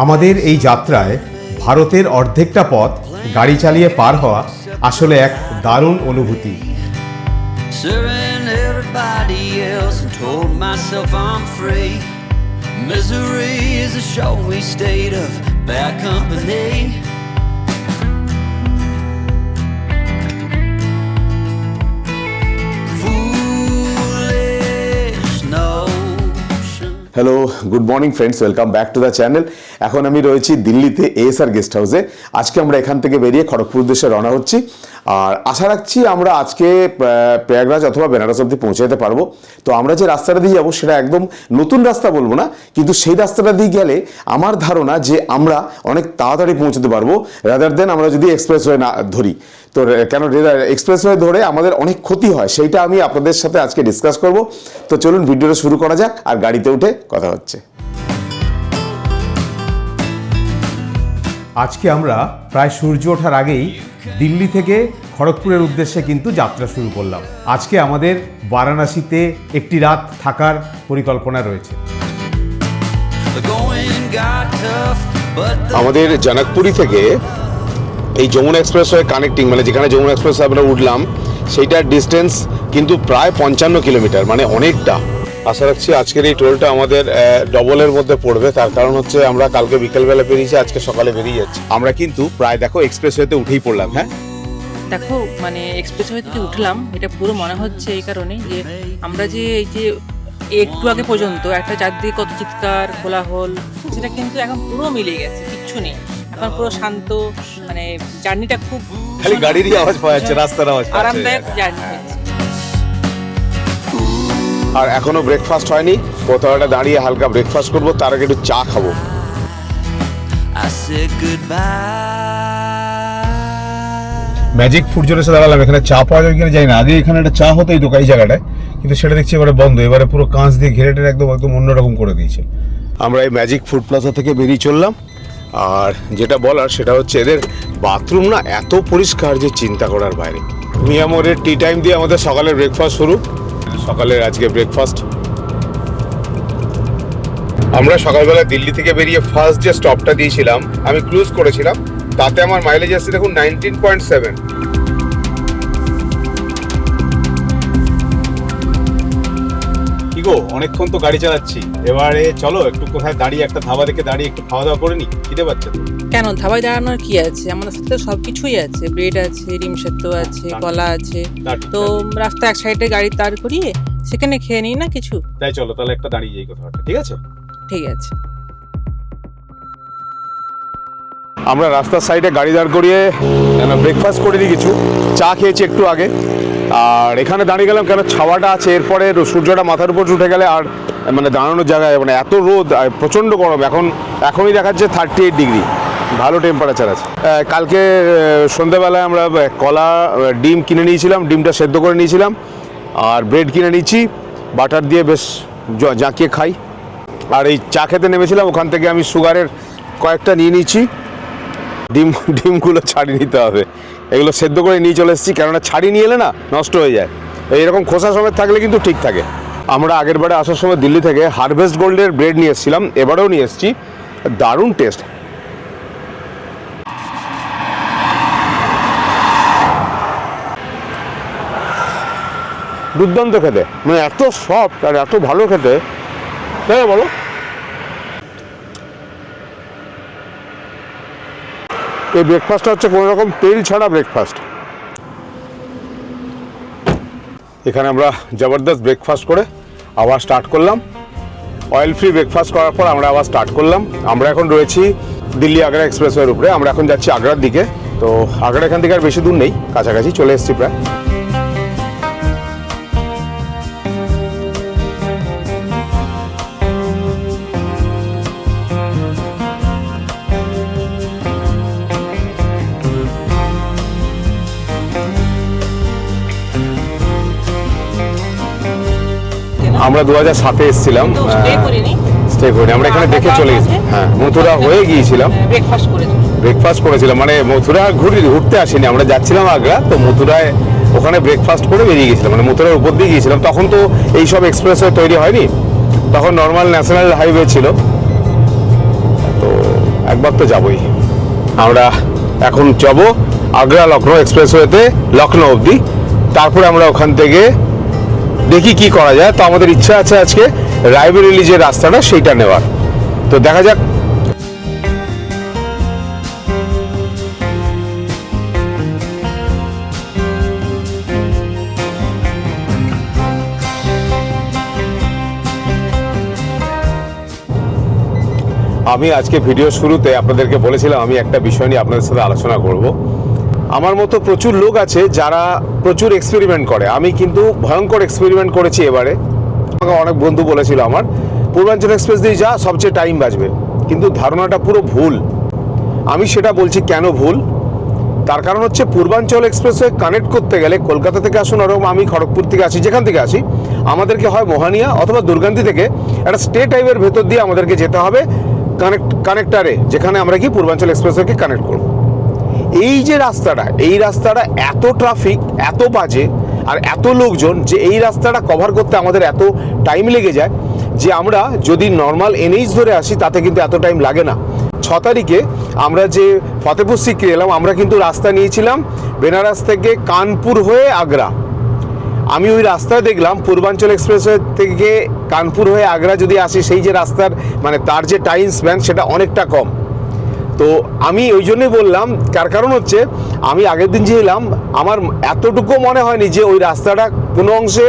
আমাদের এই যাত্রায় ভারতের অর্ধেকটা পথ গাড়ি চালিয়ে পার হওয়া আসলে এক দারুণ অনুভূতি। Serving everybody else and told myself I'm free. Misery is a showy state of bad company. Foolish notion. Hello, good morning friends, welcome back to the channel. এখন আমি রয়েছি দিল্লিতে এএসআর গেস্ট হাউসে। আজকে আমরা এখান থেকে বেরিয়ে খড়গপুর উদ্দেশ্যে রওনা হচ্ছি, আর আশা রাখছি আমরা আজকে প্রয়াগরাজ অথবা বেনারস অব্দি পৌঁছে যেতে পারবো। তো আমরা যে রাস্তাটা দিয়ে যাবো সেটা একদম নতুন রাস্তা বলবো না, কিন্তু সেই রাস্তাটা দিয়ে গেলে আমার ধারণা যে আমরা অনেক তাড়াতাড়ি পৌঁছতে পারবো রাদার দেন আমরা যদি এক্সপ্রেসওয়ে না ধরি। তো কেন এক্সপ্রেসওয়ে ধরে আমাদের অনেক ক্ষতি হয়, সেইটা আমি আপনাদের সাথে আজকে ডিসকাস করব। তো চলুন ভিডিওটা শুরু করা যাক, আর গাড়িতে উঠে কথা হচ্ছে। আজকে আমরা প্রায় সূর্য ওঠার আগেই দিল্লি থেকে খড়গপুরের উদ্দেশ্যে কিন্তু যাত্রা শুরু করলাম। আজকে আমাদের বারাণসীতে একটি রাত থাকার পরিকল্পনা রয়েছে। The going got tough, but the আমাদের জনকপুরি থেকে এই যমুনা এক্সপ্রেসওয়ে কানেক্টিং, মানে যেখানে যমুনা এক্সপ্রেসওয়ে আমরা উঠলাম সেইটার ডিস্টেন্স কিন্তু প্রায় 55 কিলোমিটার, মানে অনেকটা। আশা রাখছি আজকের এই টোলটা আমাদের ডবলের মধ্যে পড়বে, তার কারণ হচ্ছে আমরা কালকে বিকেলবেলা বেরিয়েছি, আজকে সকালে বেরিয়ে যাচ্ছি। আমরা কিন্তু প্রায় দেখো এক্সপ্রেসওয়েতে উঠেই পড়লাম। হ্যাঁ দেখো, মানে এক্সপ্রেসওয়ে থেকে উঠলাম, এটা পুরো মনে হচ্ছে এই কারণে যে আমরা যে এই যে একটু আগে পর্যন্ত একটা চারদিকে কত চিৎকার কোলাহল, সেটা কিন্তু এখন পুরো মিলে গেছে, কিচ্ছু নেই এখন, পুরো শান্ত। মানে জার্নিটা খুব খালি গাড়িরই আওয়াজ পাওয়া যাচ্ছে, রাস্তার আওয়াজ পাওয়া যাচ্ছে। আরামদায়ক জার্নি হয়েছে। আর এখনো ব্রেকফাস্ট হয়নি, কোথাও একটা দাঁড়িয়ে হালকা ব্রেকফাস্ট করবো, তার আগে একটু চা খাবো। I said goodbye. Magic food জোনে এসে দাঁড়ালাম। এখানে চা পাওয়া যায় কিনা জানি না। আগে এখানে একটা চা হতো এই দোকান, এই জায়গাটায়, কিন্তু সেটা দেখছি এবারে বন্ধ। এবারে পুরো কাঁচ দিয়ে ঘিরে টেরে একদম অন্যরকম করে দিয়েছে। আমরা এই ম্যাজিক ফুড প্লাজা থেকে বেরিয়ে চললাম, আর যেটা বলার সেটা হচ্ছে এদের বাথরুম না এত পরিষ্কার যে চিন্তা করার বাইরে। মিয়ামোরের টি টাইম দিয়ে আমাদের সকালের ব্রেকফাস্ট শুরু। সকালের আজকে ব্রেকফাস্ট আমরা সকালবেলা দিল্লি থেকে বেরিয়ে ফার্স্ট যে স্টপটা দিয়েছিলাম, আমি ক্রুজ করেছিলাম, তাতে আমার মাইলেজ আসছে দেখুন 19.7। কি গো, অনেকক্ষণ তো গাড়ি চালাচ্ছি, এবারে চলো একটু কোথায় দাঁড়িয়ে একটা ধাবা দেখে দাঁড়িয়ে একটু খাওয়া দাওয়া করে নি। খিদে পাচ্ছে তো। কেন, ধাবায় দাঁড়ানোর কি আছে? আমাদের সাথে সব কিছুই আছে, ব্রেড আছে, ডিম সেদ্ধ আছে, কলা আছে। তো রাস্তা এক সাইডে গাড়ি দাঁড় করিয়ে সেখানে খেয়ে নিই না কিছু। তাই চলো তাহলে একটা দাঁড়িয়ে যাই কোথাও একটা, ঠিক আছে? ঠিক আছে। আমরা রাস্তার সাইডে গাড়ি দাঁড় করিয়ে ব্রেকফাস্ট করে দিই, কিছু চা খেয়েছি একটু আগে, আর এখানে দাঁড়িয়ে গেলাম কেন ছাওয়াটা আছে। এরপরে সূর্যটা মাথার উপর উঠে গেলে আর মানে দাঁড়ানোর জায়গায়, মানে এত রোদ আর প্রচণ্ড গরম। এখনই দেখাচ্ছে 38 ডিগ্রি, ভালো টেম্পারেচার আছে। কালকে সন্ধ্যেবেলায় আমরা কলা ডিম কিনে নিয়েছিলাম, ডিমটা সেদ্ধ করে নিয়েছিলাম, আর ব্রেড কিনে নিয়েছি, বাটার দিয়ে বেশ জাঁকিয়ে খাই। আর এই চা খেতে নেমেছিলাম, ওখান থেকে আমি সুগারের কয়েকটা নিয়ে নিয়েছি। ডিমগুলো ছাড়িয়ে নিতে হবে, এগুলো সেদ্ধ করে নিয়ে চলে এসেছি, কেননা ছাড়িয়ে নিয়ে এলে না নষ্ট হয়ে যায়। এইরকম খোসা সমেত থাকলে কিন্তু ঠিক থাকে। আমরা আগের বারে আসার সময় দিল্লি থেকে হারভেস্ট গোল্ডের ব্রেড নিয়ে এসেছিলাম, এবারেও নিয়ে এসেছি, দারুণ টেস্ট। দুর্দান্ত খেতে, মানে এত সফট আর এত ভালো খেতে, তাই বলো। এই ব্রেকফাস্টটা হচ্ছে কোনো রকম তেল ছাড়া ব্রেকফাস্ট। এখানে আমরা জবরদস্ত ব্রেকফাস্ট করে আবার স্টার্ট করলাম। অয়েল ফ্রি ব্রেকফাস্ট করার পর আমরা আবার স্টার্ট করলাম। আমরা এখন রয়েছি দিল্লি আগ্রা এক্সপ্রেসওয়ের উপরে, আমরা এখন যাচ্ছি আগ্রার দিকে। তো আগ্রা এখান থেকে আর বেশি দূর নেই, কাছাকাছি চলে এসেছি প্রায়। আমরা 2007-এ এসেছিলাম, স্টে করিনি, আমরা এখানে দেখে চলে গেছি। হ্যাঁ, মথুরা হয়ে গিয়েছিলাম, ব্রেকফাস্ট করেছিলাম, মানে মথুরা ঘুরতে আসিনি, আমরা যাচ্ছিলাম আগ্রা। তো মথুরায় ওখানে ব্রেকফাস্ট করে বেরিয়ে গেছিলাম, মানে মথুরার উপর দিয়ে গিয়েছিলাম। তখন তো এইসব এক্সপ্রেসওয়ে তৈরি হয়নি, তখন নর্মাল ন্যাশনাল হাইওয়ে ছিল। একবার তো যাবই। আমরা এখন যাব আগ্রা লখনৌ এক্সপ্রেসওয়েতে লখনৌ অবধি, তারপরে আমরা ওখান থেকে দেখি কি করা যায়। তো আমাদের ইচ্ছা আছে আজকে রায়বেরেলি যে রাস্তাটা সেইটা নেওয়ার, তো দেখা যাক। আমি আজকে ভিডিও শুরুতে আপনাদেরকে বলেছিলাম আমি একটা বিষয় নিয়ে আপনাদের সাথে আলোচনা করব। আমার মতো প্রচুর লোক আছে যারা প্রচুর এক্সপেরিমেন্ট করে, আমি কিন্তু ভয়ঙ্কর এক্সপেরিমেন্ট করেছি এবারে। আমাকে অনেক বন্ধু বলেছিল আমার পূর্বাঞ্চল এক্সপ্রেস দিয়ে যা সবচেয়ে টাইম বাঁচবে, কিন্তু ধারণাটা পুরো ভুল। আমি সেটা বলছি কেন ভুল, তার কারণ হচ্ছে পূর্বাঞ্চল এক্সপ্রেসওয়ে কানেক্ট করতে গেলে কলকাতা থেকে আসুন, আর আমি খড়গপুর থেকে আসি, যেখান থেকে আসি, আমাদেরকে হয় মোহানিয়া অথবা দুর্গান্তি থেকে একটা স্টেট হাইওয়ের ভেতর দিয়ে আমাদেরকে যেতে হবে কানেক্টারে, যেখানে আমরা কি পূর্বাঞ্চল এক্সপ্রেসওয়েকে কানেক্ট করব। এই যে রাস্তাটা, এই রাস্তাটা এত ট্রাফিক, এত বাজে আর এত লোকজন যে এই রাস্তাটা কভার করতে আমাদের এত টাইম লেগে যায় যে আমরা যদি নর্মাল এনএইচ ধরে আসি তাতে কিন্তু এত টাইম লাগে না। 6 তারিখে আমরা যে ফতেপুর সিক্রি এলাম, আমরা কিন্তু রাস্তা নিয়েছিলাম বেনারস থেকে কানপুর হয়ে আগ্রা। আমি ওই রাস্তায় দেখলাম পূর্বাঞ্চল এক্সপ্রেসওয়ে থেকে কানপুর হয়ে আগ্রা যদি আসি, সেই যে রাস্তার মানে তার যে টাইম স্প্যান সেটা অনেকটা কম। তো আমি ওই জন্যই বললাম, তার কারণ হচ্ছে আমি আগের দিন যে এলাম আমার এতটুকু মনে হয়নি যে ওই রাস্তাটা কোনো অংশে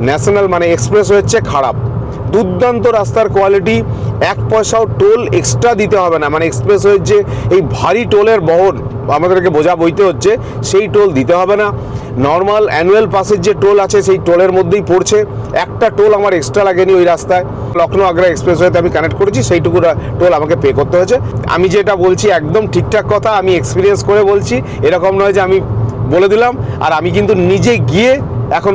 ন্যাশনাল মানে এক্সপ্রেসওয়ের চেয়ে খারাপ। দুর্দান্ত রাস্তার কোয়ালিটি, 1 পয়সাও টোল এক্সট্রা দিতে হবে না, মানে এক্সপ্রেসওয়ের যে এই ভারী টোলের বহন আমাদেরকে বোঝা বইতে হচ্ছে সেই টোল দিতে হবে না। নর্মাল অ্যানুয়াল পাসের যে টোল আছে সেই টোলের মধ্যেই পড়ছে, একটা টোল আমার এক্সট্রা লাগেনি ওই রাস্তায়। লখনৌ আগ্রা এক্সপ্রেসওয়েতে আমি কানেক্ট করেছি, সেইটুকু টোল আমাকে পে করতে হয়েছে। আমি যেটা বলছি একদম ঠিকঠাক কথা, আমি এক্সপিরিয়েন্স করে বলছি, এরকম নয় যে আমি বলে দিলাম। আর আমি কিন্তু নিজে গিয়ে এখন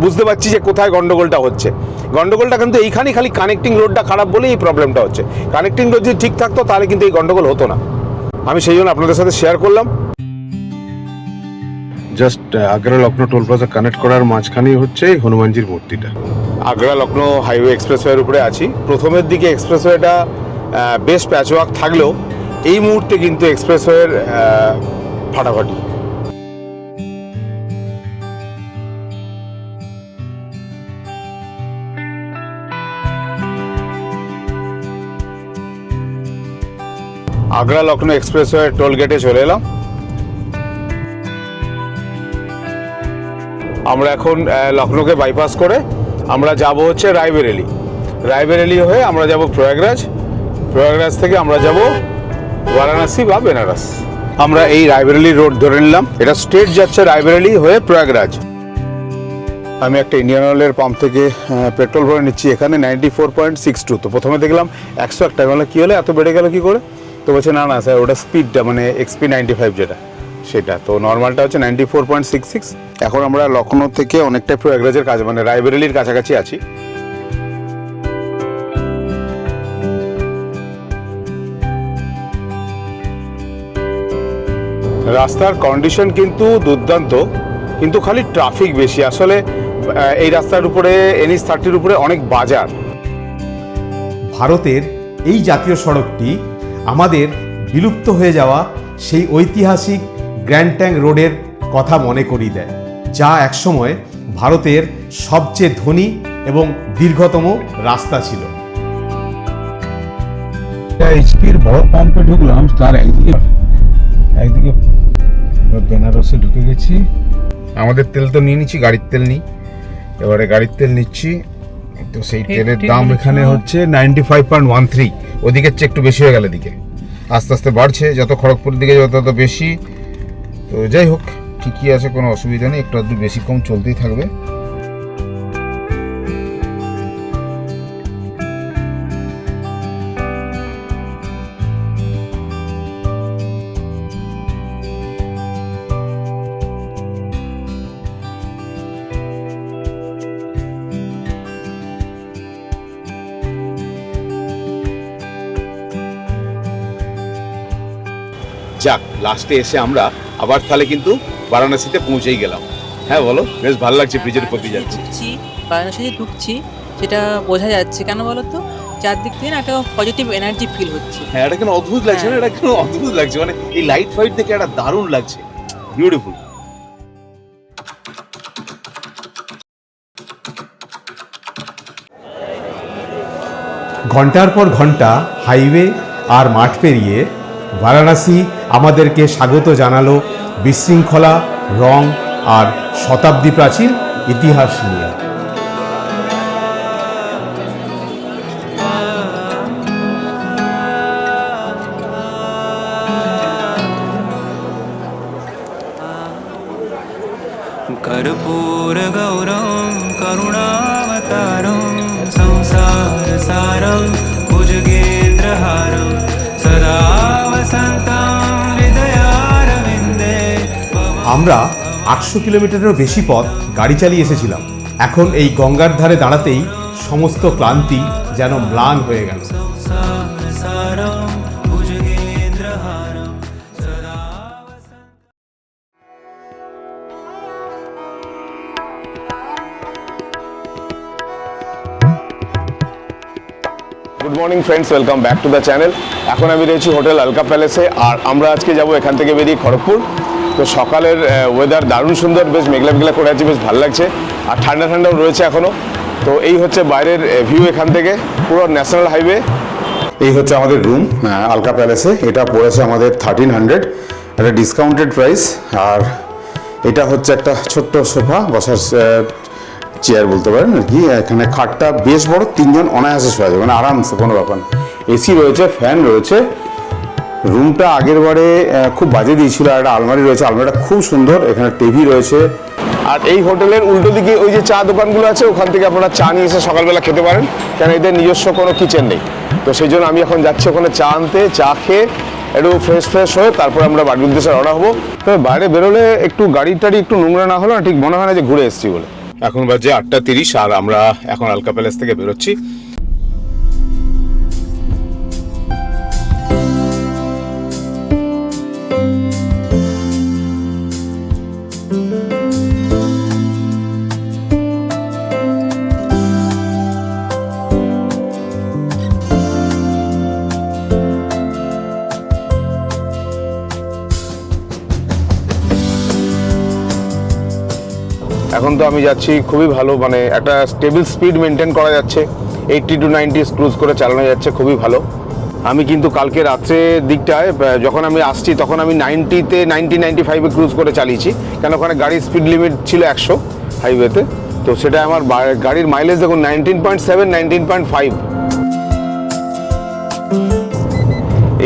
বুঝতে পারছি যে কোথায় গন্ডগোলটা হচ্ছে। গন্ডগোলটা কিন্তু এইখানেই, খালি কানেক্টিং রোডটা খারাপ বলেই এই প্রবলেমটা হচ্ছে। কানেক্টিং রোড যদি ঠিক থাকতো তাহলে কিন্তু এই গন্ডগোল হতো না। আমি সেই জন্য আপনাদের সাথে শেয়ার করলাম। Just Agra Lucknow toll plaza connect করার মাঝখানেই হচ্ছে এই হনুমানজির মূর্তিটা। আগ্রা লখনৌ হাইওয়ে এক্সপ্রেসওয়ের উপরে আছি। প্রথমের দিকে এক্সপ্রেসওয়েটা বেশ প্যাচওয়ার্ক থাকলেও এই মুহূর্তে কিন্তু এক্সপ্রেসওয়ের ফাটাফাটি। আগ্রা লখনৌ এক্সপ্রেসওয়ে টোল গেটে চলে এলাম। আমরা এখন লখনৌকে বাইপাস করে আমরা যাব হচ্ছে রায়বেরেলি। রায়বেরেলি হয়ে আমরা যাব প্রয়াগরাজ। প্রয়াগরাজ থেকে আমরা যাব বারাণসী বা বেনারস। আমরা এই রায়বেরেলি রোড ধরে নিলাম, এটা স্ট্রেট যাচ্ছে রায়বেরেলি হয়ে প্রয়াগরাজ। আমি একটা ইন্ডিয়ান অয়েলের পাম্প থেকে পেট্রোল ভরে নিচ্ছি, এখানে 94.62। তো প্রথমে দেখলাম 101 টাকা, মানে কী হলো এত বেড়ে গেল কী করে? তো বলছে না না স্যার, ওটা স্পিডটা মানে XP 95 যেটা সেটা, তো নর্মালটা হচ্ছে 94.66। এখন আমরা লখনৌ থেকে অনেকটা প্রয়াগরাজের কাছে মানে রায়বেরেলির কাছাকাছি আছি। রাস্তার কন্ডিশন কিন্তু দুর্দান্ত, কিন্তু খালি ট্রাফিক বেশি। আসলে এই রাস্তার উপরে NH 30-র উপরে অনেক বাজার। ভারতের এই জাতীয় সড়কটি আমাদের বিলুপ্ত হয়ে যাওয়া সেই ঐতিহাসিক গ্র্যান্ড ট্যাঙ্ক রোডের কথা মনে করিয়ে দেয়, যা একসময় ভারতের সবচেয়ে ধনী এবং দীর্ঘতম রাস্তা ছিল। এইচপির বড় পাম্পে ঢুকলাম, তার একদিকে বেনারসে ঢুকে গেছি। আমাদের তেল তো নিয়ে নিচ্ছি, গাড়ির তেল নিই, এবারে গাড়ির তেল নিচ্ছি। তো সেই তেলের দাম এখানে হচ্ছে 95.13, ওদিকের চেয়ে একটু বেশি হয়ে গেল, এদিকে আস্তে আস্তে বাড়ছে, যত খড়গপুরের দিকে যত তত বেশি। তো যাই হোক, ঠিকই আছে, কোনো অসুবিধা নেই, একটু আধটু বেশি কম চলতেই থাকবে। যাক, লাস্টে এসে আমরা আবার তাহলে কিন্তু বারাণসীতে পৌঁছেই গেলাম। হ্যাঁ বলো, বেশ ভালো লাগছে, ব্রিজের উপর দিয়ে যাচ্ছি। বারাণসী ঢুকছি, সেটা বোঝা যাচ্ছে। কেন বলো তো, চারদিক থেকে না একটা পজিটিভ এনার্জি ফিল হচ্ছে। হ্যাঁ, এটা কেন অদ্ভুত লাগছে না, এটা কেন অদ্ভুত লাগছে, মানে এই লাইট ফাইট দেখে একটা দারুণ লাগছে, বিউটিফুল। ঘন্টার পর ঘন্টা হাইওয়ে আর মাঠ পেরিয়ে বারাণসী আমাদেরকে স্বাগত জানালো বিশৃঙ্খলা, রং আর শতাব্দী প্রাচীন ইতিহাস নিয়ে। कर्पूरगौरं करुणावतारं संसारसारं भुजगेन्द्रहारं सदा वसन्तं हृदयारविन्दे। আমরা 800 কিলোমিটারেরও বেশি পথ গাড়ি চালিয়ে এসেছিলাম। এখন এই গঙ্গার ধারে দাঁড়াতেই সমস্ত ক্লান্তি যেন ম্লান হয়ে গেল। संसारसारं भुजगेन्द्रहारं सदा good morning friends, welcome back to the channel. এখন আমি রয়েছি হোটেল আলকা প্যালেসে, আর আমরা আজকে যাব এখান থেকে বেরিয়ে খড়গপুর। তো সকালের ওয়েদার দারুণ সুন্দর, বেশ মেঘলা মেঘলা করে আছে, বেশ ভালো লাগছে, আর ঠান্ডা ঠান্ডাও রয়েছে এখনও। তো এই হচ্ছে বাইরের ভিউ এখান থেকে, পুরো ন্যাশনাল হাইওয়ে। এই হচ্ছে আমাদের রুম আলকা প্যালেসে। এটা পড়েছে আমাদের 1300, একটা ডিসকাউন্টেড প্রাইস। আর এটা হচ্ছে একটা ছোট্ট সোফা, বসার চেয়ার বলতে পারেন আর কি। এখানে খাটটা বেশ বড়, 3 জন অনায়াসে শোয়া যাবে, মানে আরামসে, কোনো ব্যাপার না। এসি রয়েছে, ফ্যান রয়েছে। রুমটা আগের বারে খুব বাজে দিয়েছিল। আর একটা আলমারি রয়েছে, আলমারিটা খুব সুন্দর। এখানে টিভি রয়েছে। আর এই হোটেলের উল্টো দিকে ওই যে চা দোকানগুলো আছে, ওখান থেকে আপনারা চা নিয়ে এসে সকালবেলা খেতে পারেন, কেন এদের নিজস্ব কোনো কিচেন নেই। তো সেই জন্য আমি এখন যাচ্ছি ওখানে চা আনতে। চা খেয়ে একটু ফ্রেশ হয়ে তারপরে আমরা বাড়ির উদ্দেশ্যে রওনা হবো। তবে বাইরে বেরোলে একটু গাড়ি টাড়ি একটু নোংরা না হলো না, ঠিক মনে হয় না যে ঘুরে এসেছি বলে। এখন বাজে 8:30, আর আমরা এখন আলকা প্যালেস থেকে বেরোচ্ছি। এখন তো আমি যাচ্ছি খুবই ভালো, মানে একটা স্টেবল স্পিড মেনটেন করা যাচ্ছে, 80 to 90 ক্রুজ করে চালানো যাচ্ছে, খুবই ভালো। আমি কিন্তু কালকে রাত্রে দিকটায় যখন আমি আসছি তখন আমি 90-তে 90-95-এ ক্রুজ করে চালিয়েছি, কেন ওখানে গাড়ির স্পিড লিমিট ছিল 100 হাইওয়েতে। তো সেটা আমার গাড়ির মাইলেজ দেখুন 19.7, 19.5।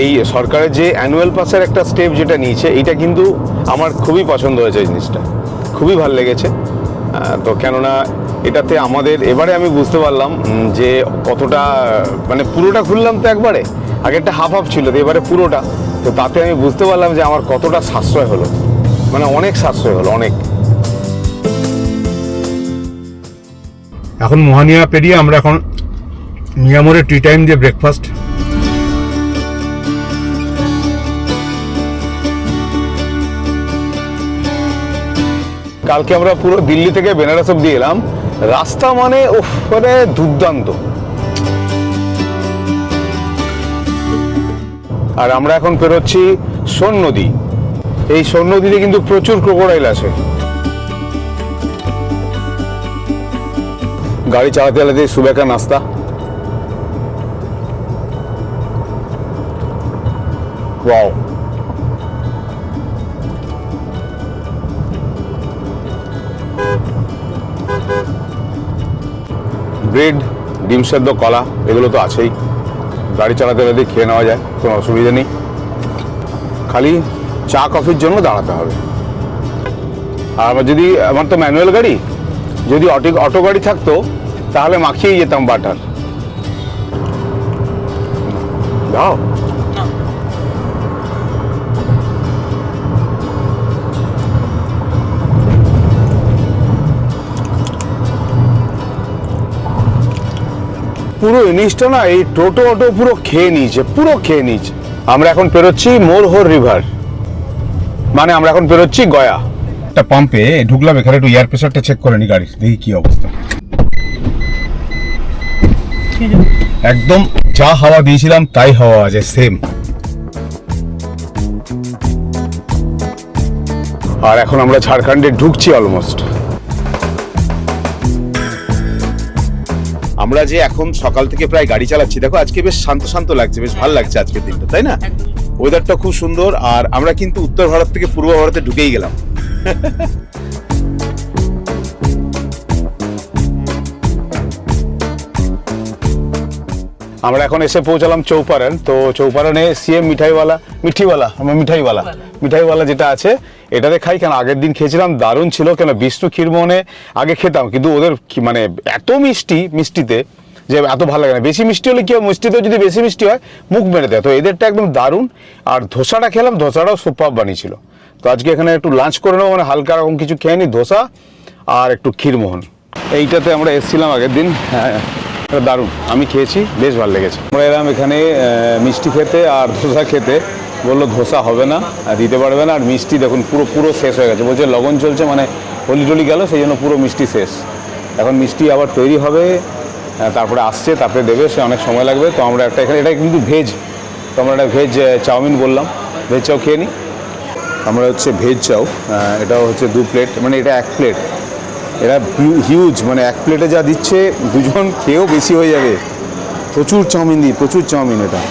এই সরকারের যে অ্যানুয়াল পাসের একটা স্টেপ যেটা নিয়েছে, এইটা কিন্তু আমার খুবই পছন্দ হয়েছে, জিনিসটা খুবই ভালো লেগেছে। তো কেননা এটাতে আমাদের এবারে আমি বুঝতে পারলাম যে কতটা, মানে পুরোটা খুললাম তো একবারে, আগে একটা হাফ ছিল, তো এবারে পুরোটা। তো তাতে আমি বুঝতে পারলাম যে আমার কতটা সাশ্রয় হলো, মানে অনেক সাশ্রয় হলো, অনেক। এখন মোহানিয়া পেরিয়ে আমরা এখন মিয়ামোরে টি টাইম দিয়ে ব্রেকফাস্ট। কালকে আমরা পুরো দিল্লি থেকে বেনারস অব্দি এলাম, রাস্তা মানে মানে দুর্দান্ত। আর আমরা এখন পেরোচ্ছি সোন নদী। এই সোন নদীতে কিন্তু প্রচুর ক্রোকোডাইল আছে। গাড়ি চালাতে চালাতে সুবেহ কা নাস্তা। ওয়াও, ব্রেড, ডিম সেদ্ধ, কলা, এগুলো তো আছেই। গাড়ি চালাতে চালাতে খেয়ে নেওয়া যায়, কোনো অসুবিধা নেই। খালি চা কফির জন্য দাঁড়াতে হবে। আর আমার তো ম্যানুয়াল গাড়ি, যদি অটো গাড়ি থাকতো তাহলে মাখিয়েই যেতাম বাটার। দাও, পুরো জিনিসটা না এই টোটো অটো পুরো খেয়ে নিয়েছে। আমরা এখন পেরোচ্ছি মোরহর রিভার, মানে আমরা এখন পেরোচ্ছি গয়া। একটা পাম্পে ঢুকলাম, এখানে একটু এয়ার প্রেশারটা চেক করে নি গাড়ির, দেখি কি অবস্থা। একদম যা হাওয়া দিয়েছিলাম তাই হাওয়া আছে সেম। আর এখন আমরা ঝাড়খণ্ডে ঢুকছি অলমোস্ট। আমরা যে এখন সকাল থেকে প্রায় গাড়ি চালাচ্ছি, দেখো আজকে বেশ শান্ত শান্ত লাগছে, বেশ ভালো লাগছে আজকের দিনটা, তাই না? ওয়েদারটা খুব সুন্দর। আর আমরা কিন্তু উত্তর ভারত থেকে পূর্ব ভারতে ঢুকেই গেলাম। আমরা এখন এসে পৌঁছালাম চৌপারন। তো চৌপারনে সিএম মিঠাইওয়ালা যেটা আছে এটাতে খাই। কেন আগের দিন খেয়েছিলাম, দারুণ ছিল। কেন বিষ্ণু ক্ষীরমোহনে আগে খেতাম, কিন্তু ওদের মানে এত মিষ্টিতে যে এত ভালো লাগে না। বেশি মিষ্টি হলে কি হয়, মিষ্টিতেও যদি বেশি মিষ্টি হয় মুখ মেরে দেয়। তো এদেরটা একদম দারুণ। আর ধোসাটা খেলাম, ধোসাটাও সুপার বানিয়েছিল। তো আজকে এখানে একটু লাঞ্চ করে নেবো, মানে হালকা রকম কিছু খেয়ে নিই, ধোসা আর একটু ক্ষীরমোহন। এইটাতে আমরা এসেছিলাম আগের দিন, হ্যাঁ এটা দারুণ, আমি খেয়েছি, বেশ ভালো লেগেছে। আমরা এলাম এখানে মিষ্টি খেতে আর ধোসা খেতে, বললো ধোসা হবে না, দিতে পারবে না। আর মিষ্টি দেখুন পুরো শেষ হয়ে গেছে, বলছে লগন চলছে, মানে হোলি টোলি গেল, সেই জন্য পুরো মিষ্টি শেষ। এখন মিষ্টি আবার তৈরি হবে, তারপরে আসছে, তারপরে দেবে, সে অনেক সময় লাগবে। তো আমরা একটা এখানে, এটা কিন্তু ভেজ, তো আমরা একটা ভেজ চাউমিন বললাম, ভেজ চাউ খেয়ে নিই। আমরা হচ্ছে ভেজ চাউ, এটাও হচ্ছে 2 প্লেট, মানে এটা 1 প্লেট। এটা হিউজ, মানে 1 প্লেটে যা দিচ্ছে দুজন খেয়েও বেশি হয়ে যাবে। প্রচুর চাউমিন, এটা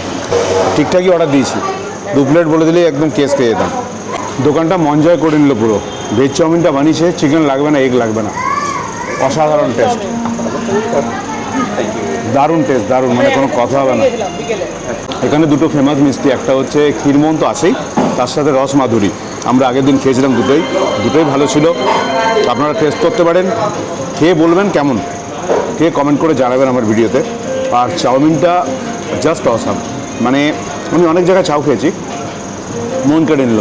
ঠিকঠাকই অর্ডার দিয়েছি। 2 প্লেট বলে দিলেই একদম কেস খেয়ে যেতাম। দোকানটা মন জয় করে নিল পুরো। ভেজ চাউমিনটা বানিয়েছে, চিকেন লাগবে না, এগ লাগবে না, অসাধারণ টেস্ট, দারুণ টেস্ট, দারুণ, মানে কোনো কথা হবে না। এখানে 2টো ফেমাস মিষ্টি, একটা হচ্ছে ক্ষীরমোহন তো আছেই, তার সাথে রস মাধুরী। আমরা আগের দিন খেয়েছিলাম, দুটোই ভালো ছিল। আপনারা টেস্ট করতে পারেন, খেয়ে বলবেন কেমন, খেয়ে কমেন্ট করে জানাবেন আমার ভিডিওতে। আর চাউমিনটা জাস্ট অসাম, মানে আমি অনেক জায়গায় চাউ খেয়েছি, মন কেড়ে নিল।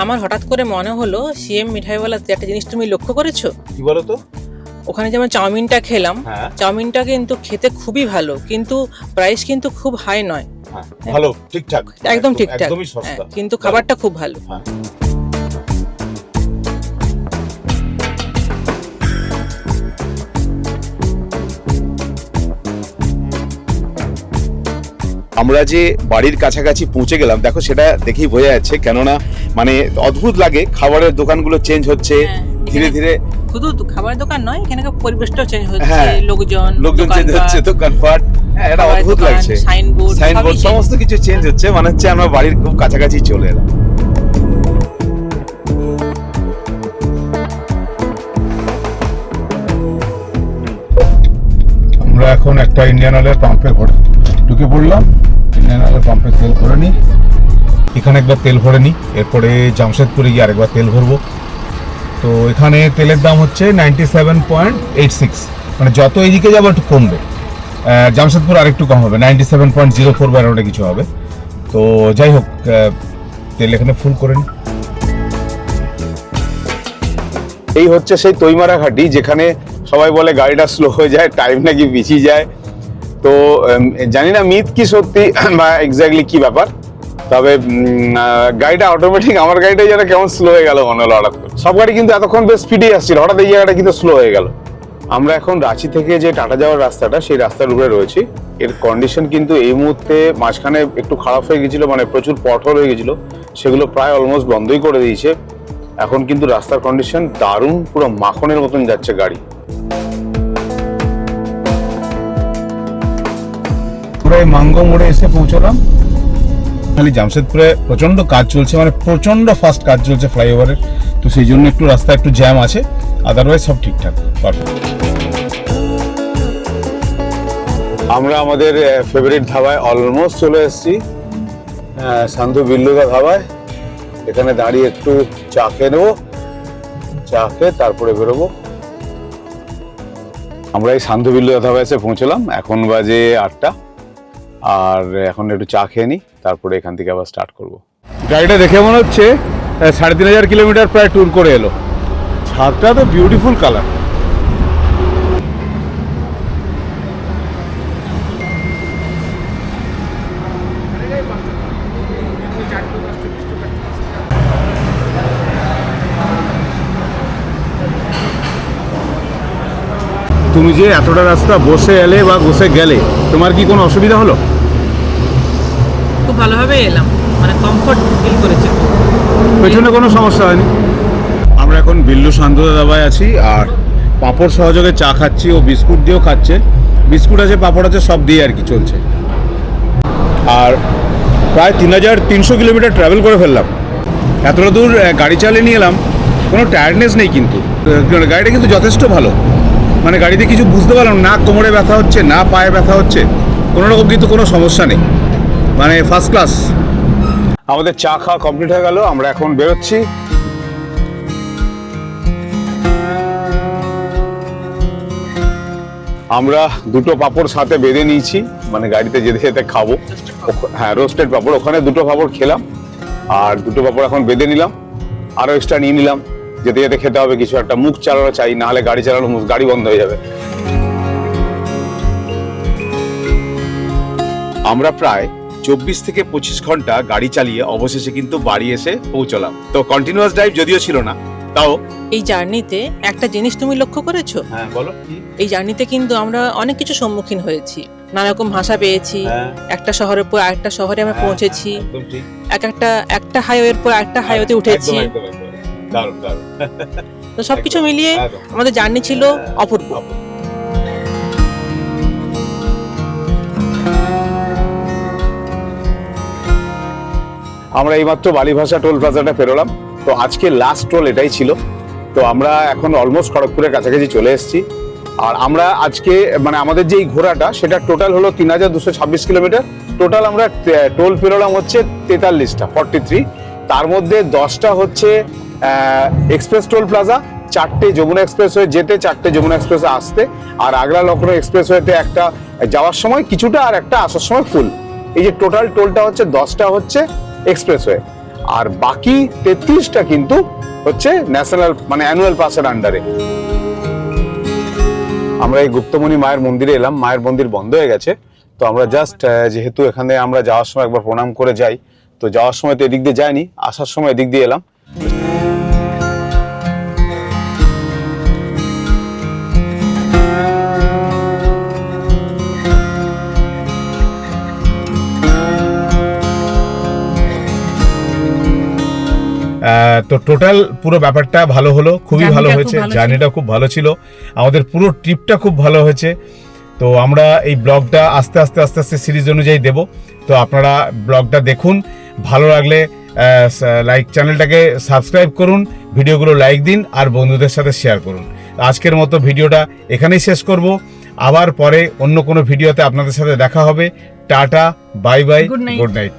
আমার হঠাৎ করে মনে হলো সিএম মিঠাইওয়ালাতে একটা জিনিস তুমি লক্ষ্য করেছো? কি বলো তো? ওখানে যেমন চাউমিনটা খেলাম, হ্যাঁ। চাউমিনটা কিন্তু খেতে খুবই ভালো, কিন্তু প্রাইস কিন্তু খুব হাই নয়, ভালো, ঠিকঠাক, একদম ঠিকঠাক, একদমই সস্তা, কিন্তু খাবারটা খুব ভালো। আমরা যে বাড়ির কাছাকাছি পৌঁছে গেলাম, দেখো সেটা দেখেই বোঝা যাচ্ছে, কেননা মানে অদ্ভুত লাগে, খাবারের দোকানগুলো চেঞ্জ হচ্ছে ধীরে ধীরে। শুধু খাবারের দোকান নয়, এখানকার পরিবেশটাও চেঞ্জ হচ্ছে, হ্যাঁ, লোকজন চেঞ্জ হচ্ছে, দোকানপাট, এটা অদ্ভুত লাগছে, সাইনবোর্ড সমস্ত কিছু চেঞ্জ হচ্ছে, মানে হচ্ছে আমরা বাড়ির খুব কাছাকাছি চলে এলাম। আমরা এখন একটা ইন্ডিয়ান অয়েলের পাম্পে ঢুকে পড়লাম। ইন্ডিয়ান অয়েলের পাম্পে তেল ভরে নিই, এখানে একবার তেল ভরে নিই, এরপরে জামশেদপুরে গিয়ে আরেকবার তেল ভরবো। তো এখানে তেলের দাম হচ্ছে 97.86, মানে যত এদিকে যাবো একটু কমবে, জামশেদপুর আরেকটু কম হবে, 97.04 বা এরকম কিছু হবে। তো যাই হোক, তেল এখানে ফুল করে নিই। এই হচ্ছে সেই তৈমারা ঘাটি, যেখানে সবাই বলে গাড়িটা স্লো হয়ে যায়, টাইম নাকি পিছিয়ে যায়। তো জানি না মিথ কি সত্যি বা এক্স্যাক্টলি কি ব্যাপার, তবে গাড়িটা অটোমেটিক, আমার গাড়িটাই যেন কেমন স্লো হয়ে গেল মনে হলো হঠাৎ করে। সব গাড়ি কিন্তু এতক্ষণ বেশ স্পিডে আসছিল, হঠাৎ এই জায়গাটা কিন্তু স্লো হয়ে গেল। আমরা এখন রাঁচি থেকে যে টাটা যাওয়ার রাস্তাটা, সেই রাস্তার উপরে রয়েছি। এর কন্ডিশন কিন্তু এই মুহূর্তে মাঝখানে একটু খারাপ হয়ে গেছিল, মানে প্রচুর পথর হয়ে গেছিল, সেগুলো প্রায় অলমোস্ট বন্ধই করে দিয়েছে। এখন কিন্তু রাস্তার কন্ডিশন দারুণ, পুরো মাখনের মতন যাচ্ছে গাড়ি। পুরো মাঙ্গো মোড়ে এসে পৌঁছলাম। খালি জামশেদপুরে প্রচন্ড কাজ চলছে, মানে প্রচন্ড ফাস্ট কাজ চলছে ফ্লাইওভারের, তো সেই জন্য একটু রাস্তা একটু জ্যাম আছে, আদারওয়াইজ সব ঠিকঠাক, পারফেক্ট। আমরা আমাদের ফেভারিট ধাবায় অলমোস্ট চলে এসেছি, সান্ধু বিল্লুদা ধাবায়। এখানে দাঁড়িয়ে একটু চা খেয়ে নেবো, চা খেয়ে তারপরে বেরোবো। আমরা এই সান্ধু বিল্লুদা ধাবায় এসে পৌঁছলাম, এখন বাজে 8টা। আর এখন একটু চা খেয়ে নিই, তারপরে এখান থেকে আবার স্টার্ট করবো। গাড়িটা দেখে মনে হচ্ছে 3500 কিলোমিটার প্রায় ট্যুর করে এলো। ছাদটা তো বিউটিফুল কালার। তুমি যে এতটা রাস্তা বসে এলে বা বসে গেলে, তোমার কি কোনো অসুবিধা হলো? খুব ভালোভাবে এলাম, মানে কমফর্ট ফিল করেছি। পেছনে কোনো সমস্যা হয়নি। আমরা এখন বিল্লু শান্তদা দাবায় আছি, আর পাঁপড় সহযোগে চা খাচ্ছি, ও বিস্কুট দিয়েও খাচ্ছে। বিস্কুট আছে, পাঁপড় আছে, সব দিয়ে আর কি চলছে। আর প্রায় 3300 কিলোমিটার ট্রাভেল করে ফেললাম। এতটা দূর গাড়ি চালিয়ে নিয়ে এলাম, কোনো টায়ার্ডনেস নেই কিন্তু। গাড়িটা কিন্তু যথেষ্ট ভালো, মানে গাড়িতে কিছু বুঝতে পারলাম না, কোমরে ব্যথা হচ্ছে না, পায়ে ব্যথা হচ্ছে, কোনো রকম কিন্তু কোনো সমস্যা নেই, মানে ফার্স্ট ক্লাস। আমাদের চা খাওয়া কমপ্লিট হয়ে গেল, আমরা এখন বেরোচ্ছি। আমরা দুটো পাঁপড় সাথে বেঁধে নিয়েছি, মানে গাড়িতে যেতে যেতে খাবো। হ্যাঁ, রোস্টেড পাঁপড়, ওখানে দুটো পাঁপড় খেলাম, আর দুটো পাঁপড় এখন বেঁধে নিলাম, আরো এক্সট্রা নিয়ে নিলাম। যেতে যেতে খেতে হবে কিছু একটা, মুখ চালানো চাই, না হলে গাড়ি চালানো গাড়ি বন্ধ হয়ে যাবে। আমরা প্রায় 24 থেকে 25 ঘন্টা গাড়ি চালিয়ে অবশেষে কিন্তু বাড়ি এসে পৌঁছলাম। তো কন্টিনিউয়াস ড্রাইভ যদিও ছিল না, তাও এই জার্নিতে একটা জিনিস তুমি লক্ষ্য করেছো? হ্যাঁ বলো। এই জার্নিতে কিন্তু আমরা অনেক কিছু সম্মুখীন হয়েছি, নানা রকম ভাষা পেয়েছি। হ্যাঁ। একটা শহরের পর আরেকটা শহরে আমরা পৌঁছেছি, একদম ঠিক। একটা হাইওয়ের পর একটা হাইওয়েতে উঠেছি। দারুণ দারুণ। তো সবকিছু মিলিয়ে একদম। আমাদের জার্নি ছিল অপূর্ব। আমরা এইমাত্র বালিভাষা টোল প্লাজাটা পেরোলাম, তো আজকে লাস্ট টোল এটাই ছিল। তো আমরা এখন অলমোস্ট খড়গপুরের কাছাকাছি চলে এসেছি। আর আমরা আজকে মানে আমাদের যে এই ঘোরাটা, সেটা টোটাল হলো 3226 কিলোমিটার। টোটাল আমরা টোল পেরোলাম হচ্ছে 43টা, 43। তার মধ্যে 10টা হচ্ছে এক্সপ্রেস টোল প্লাজা, 4টে যমুনা এক্সপ্রেস হয়ে যেতে, 4টে যমুনা এক্সপ্রেস আসতে, আর আগ্রা লখনৌ এক্সপ্রেস হয়েতে একটা যাওয়ার সময় কিছুটা, আর একটা আসার সময় ফুল। এই যে টোটাল টোলটা হচ্ছে 10টা হচ্ছে এক্সপ্রেসওয়ে, আর বাকি 33টা কিন্তু হচ্ছে ন্যাশনাল মানে অ্যানুয়াল পাসের আন্ডারে। আমরা এই গুপ্তমণি মায়ের মন্দিরে এলাম, মায়ের মন্দির বন্ধ হয়ে গেছে। তো আমরা জাস্ট যেহেতু এখানে আমরা যাওয়ার সময় একবার প্রণাম করে যাই, তো যাওয়ার সময় তো এদিক দিয়ে যাইনি, আসার সময় এদিক দিয়ে এলাম। তো টোটাল পুরো ব্যাপারটা ভালো হলো, খুবই ভালো জার্নিটা হয়েছে, খুব ভালো ছিল। জার্নিটা খুব ভালো ছিল, আমাদের পুরো ট্রিপটা খুব ভালো হয়েছে। তো আমরা এই ব্লগটা আস্তে আস্তে আস্তে আস্তে সিরিজ অনুযায়ী দেব। তো আপনারা ব্লগটা দেখুন, ভালো লাগলে লাইক চ্যানেলটাকে সাবস্ক্রাইব করুন, ভিডিওগুলো লাইক দিন, আর বন্ধুদের সাথে শেয়ার করুন। আজকের মতো ভিডিওটা এখানেই শেষ করব, আবার পরে অন্য কোনো ভিডিওতে আপনাদের সাথে দেখা হবে। Tata, bye bye, Good night. Good night.